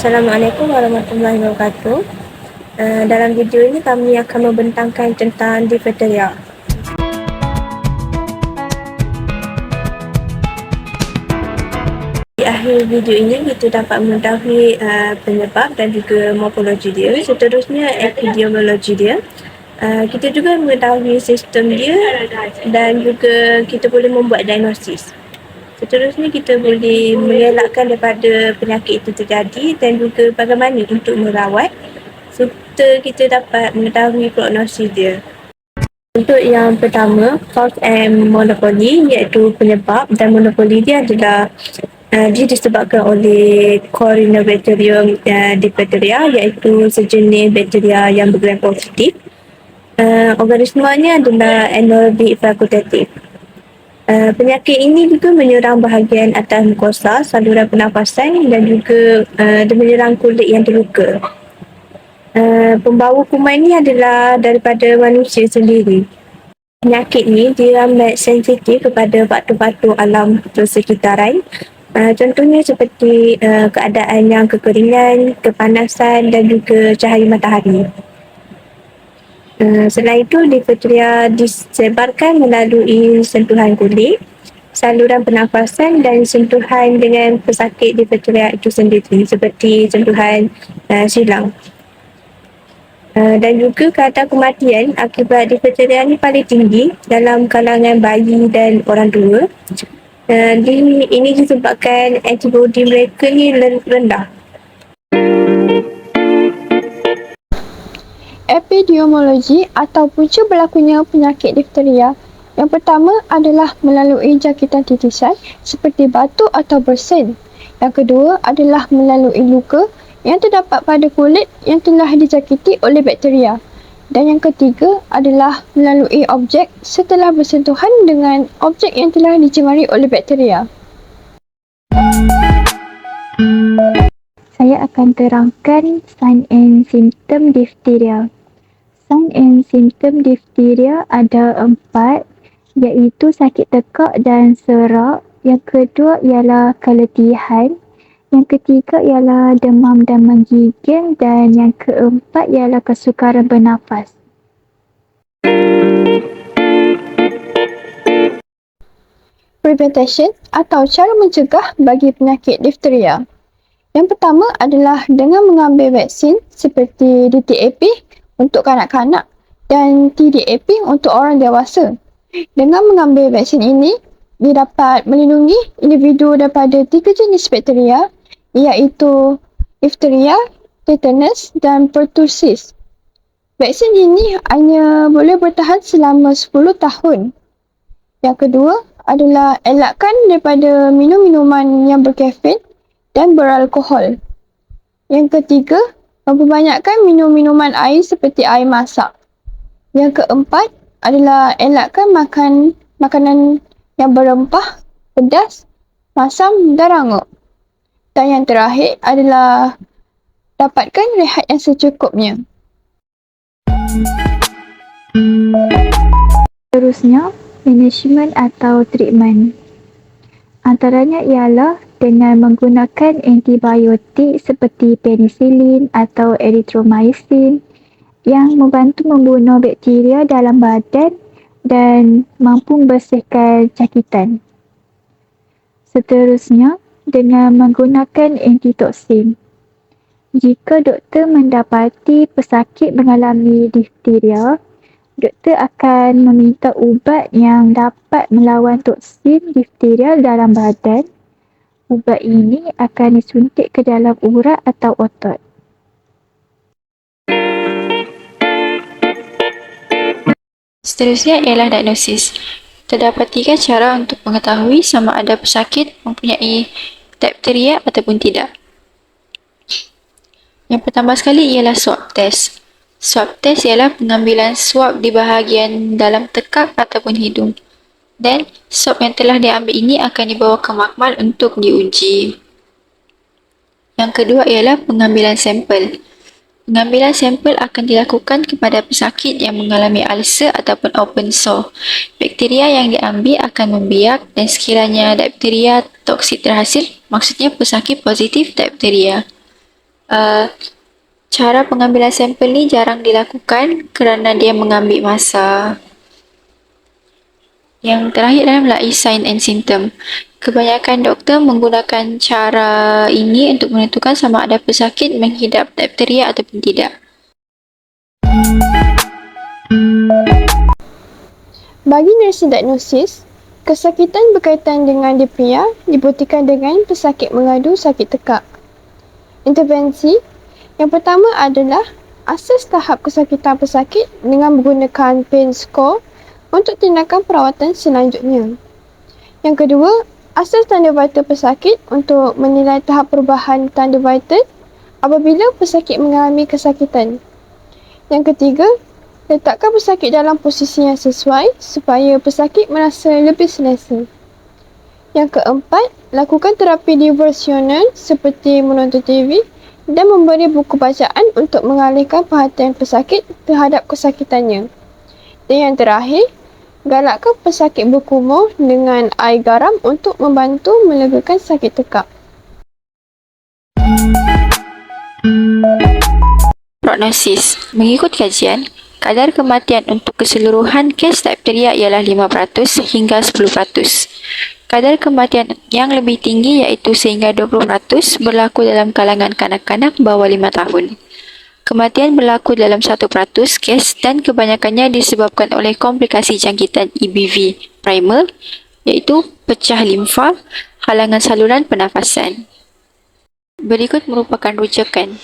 Assalamualaikum warahmatullahi wabarakatuh. Dalam video ini kami akan membentangkan tentang difteria. Di akhir video ini kita dapat mengetahui penyebab dan juga morfologi dia. Seterusnya epidemiologi dia. Kita juga mengetahui sistem dia dan juga kita boleh membuat diagnosis. Seterusnya kita boleh mengelakkan daripada penyakit itu terjadi dan juga bagaimana untuk merawat serta kita dapat mengetahui prognosis dia. Untuk yang pertama, cause and monopoly, iaitu penyebab, dan monopoli dia adalah dia disebabkan oleh Corynebacterium difteria, iaitu sejenis bakteria yang bergerak positif. Organismenya adalah anaerobik fakultatif. Penyakit ini juga menyerang bahagian atas mukosa, saluran pernafasan dan juga dia menyerang kulit yang terluka. Pembawa kuman ini adalah daripada manusia sendiri. Penyakit ni dia amat sensitif kepada faktor-faktor alam persekitaran. Contohnya seperti keadaan yang kekeringan, kepanasan dan juga cahaya matahari. Selain itu, difteria disebarkan melalui sentuhan kulit, saluran pernafasan dan sentuhan dengan pesakit difteria itu sendiri seperti sentuhan silang. Dan juga kadar kematian akibat difteria ini paling tinggi dalam kalangan bayi dan orang tua. Ini disebabkan antibodi mereka ni rendah. Epidemiologi atau punca berlakunya penyakit difteria. Yang pertama adalah melalui jangkitan titisan seperti batuk atau bersin. Yang kedua adalah melalui luka yang terdapat pada kulit yang telah dijangkiti oleh bakteria. Dan yang ketiga adalah melalui objek setelah bersentuhan dengan objek yang telah dicemari oleh bakteria. Saya akan terangkan sign and symptom difteria. Sign and symptom difteria ada 4, iaitu sakit tekak dan serak. Yang kedua ialah keletihan. Yang ketiga ialah demam dan menggigil. Dan yang keempat ialah kesukaran bernafas. Prevention atau cara mencegah bagi penyakit difteria. Yang pertama adalah dengan mengambil vaksin seperti DTaP untuk kanak-kanak dan TDAP untuk orang dewasa. Dengan mengambil vaksin ini, dia dapat melindungi individu daripada 3 jenis bakteria, iaitu difteria, tetanus dan pertussis. Vaksin ini hanya boleh bertahan selama 10 tahun. Yang kedua adalah elakkan daripada minum minuman yang berkafein dan beralkohol. Yang ketiga, memperbanyakkan minum minuman air seperti air masak. Yang keempat adalah elakkan makan makanan yang berempah, pedas, masam dan rangup. Dan yang terakhir adalah dapatkan rehat yang secukupnya. Seterusnya, management atau treatment. Antaranya ialah dengan menggunakan antibiotik seperti penicillin atau erythromycin yang membantu membunuh bakteria dalam badan dan mampu membersihkan cakitan. Seterusnya, dengan menggunakan antitoksin. Jika doktor mendapati pesakit mengalami difteria, doktor akan meminta ubat yang dapat melawan toksin difteria dalam badan. Ubat ini akan disuntik ke dalam urat atau otot. Seterusnya ialah diagnosis. Terdapat 3 cara untuk mengetahui sama ada pesakit mempunyai difteria ataupun tidak. Yang pertama sekali ialah swab test. Swab test ialah pengambilan swab di bahagian dalam tekak ataupun hidung. Dan swab yang telah diambil ini akan dibawa ke makmal untuk diuji. Yang kedua ialah pengambilan sampel. Pengambilan sampel akan dilakukan kepada pesakit yang mengalami ulcer ataupun open sore. Bakteria yang diambil akan membiak dan sekiranya difteria toksik terhasil, maksudnya pesakit positif difteria. Cara pengambilan sampel ni jarang dilakukan kerana dia mengambil masa. Yang terakhir adalah sign and symptom. Kebanyakan doktor menggunakan cara ini untuk menentukan sama ada pesakit menghidap difteria ataupun tidak. Bagi nursing diagnosis, kesakitan berkaitan dengan difteria dibuktikan dengan pesakit mengadu sakit tekak. Intervensi yang pertama adalah asas tahap kesakitan pesakit dengan menggunakan pain score untuk tindakan perawatan selanjutnya. Yang kedua, asas tanda vital pesakit untuk menilai tahap perubahan tanda vital apabila pesakit mengalami kesakitan. Yang ketiga, letakkan pesakit dalam posisi yang sesuai supaya pesakit merasa lebih selesa. Yang keempat, lakukan terapi diversional seperti menonton TV dan memberi buku bacaan untuk mengalihkan perhatian pesakit terhadap kesakitannya. Dan yang terakhir, galakkan pesakit berkumur dengan air garam untuk membantu melegakan sakit tekak. Prognosis. Mengikut kajian, kadar kematian untuk keseluruhan kes difteria ialah 5% hingga 10%. Kadar kematian yang lebih tinggi iaitu sehingga 20% berlaku dalam kalangan kanak-kanak bawah 5 tahun. Kematian berlaku dalam 1% kes dan kebanyakannya disebabkan oleh komplikasi jangkitan EBV primer iaitu pecah limfa, halangan saluran pernafasan. Berikut merupakan rujukan.